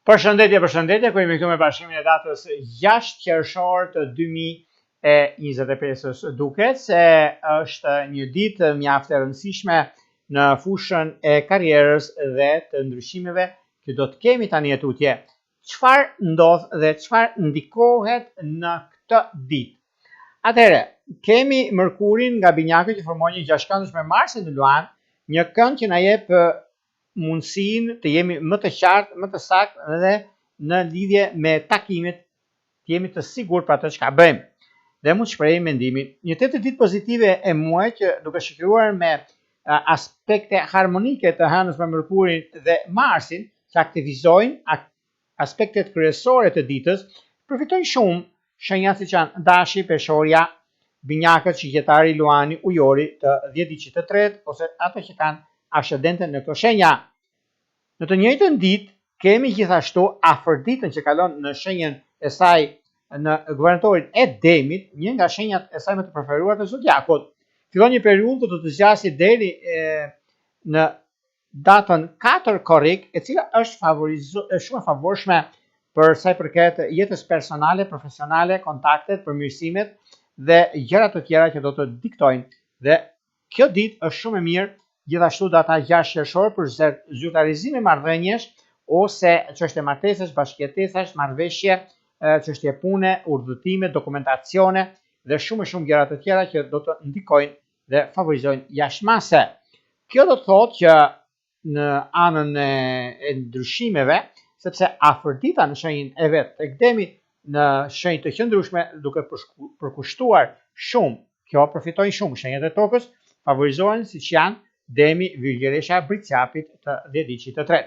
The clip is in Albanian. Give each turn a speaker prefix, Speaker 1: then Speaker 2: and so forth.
Speaker 1: Përshëndetje, ku jemi këtu me bashkimin e datës 6 qershor të 2025. Duket se është një ditë mjaft e rëndësishme në fushën e karrierës dhe të ndryshimeve që do të kemi tani e tutje. Çfarë ndodh dhe çfarë ndikohet në këtë ditë? Atëherë, kemi Mërkurin nga binjakët që formon një gjashtkëndësh me Marsin në Luan, një kënd që na jep mundësinë të jemi më të qartë, më të saktë dhe në lidhje me takimet të jemi të sigurt për atë çka bëjmë. Dhe mund të shprehim mendimin. Një ditë pozitive e muajit që duke shkruar me aspekte harmonike të hënës me Mërkurin dhe Marsin, që aktivizojnë aspektet kryesore të ditës, përfitojnë shumë shenjat siç janë Dashi, Peshorja, binjakët, Shqiptari, Luani, Ujori të 10 diçit të tretë ose ato që kanë ascendenten në këto shenja. Në të njëjtën ditë kemi gjithashtu Afërditën që kalon në shenjën e saj në guvernatorin e Demit, një nga shenjat e saj më të preferuar të zodiakut. Fillon një periudhë do të zgjasë deri në datën 4 korrik, e cila është shumë e favorshme për sa i përket jetës personale, profesionale, kontaktet, përmirësimet dhe gjëra të tjera që do të diktojnë. Dhe kjo ditë është shumë e mirë, gjithashtu data 6 qershor për zyrtarizime marrëdhëniesh ose çështje martesësh, bashkëjetesash, marrëveshje, çështje pune, udhëtime, dokumentacione dhe shumë gjëra të tjera që do të ndikojnë dhe favorizojnë jashtëmase. Kjo do të thotë që në anën e ndryshimeve, sepse Afërdita në shenjën e vet tek Demi në shenjë të qëndrueshme duke përkushtuar shumë, kjo përfitojnë shumë shenjat e tokës, favorizohen siç janë Demi, Virgjëresha, Bricjapit të 10 diçit të tretë.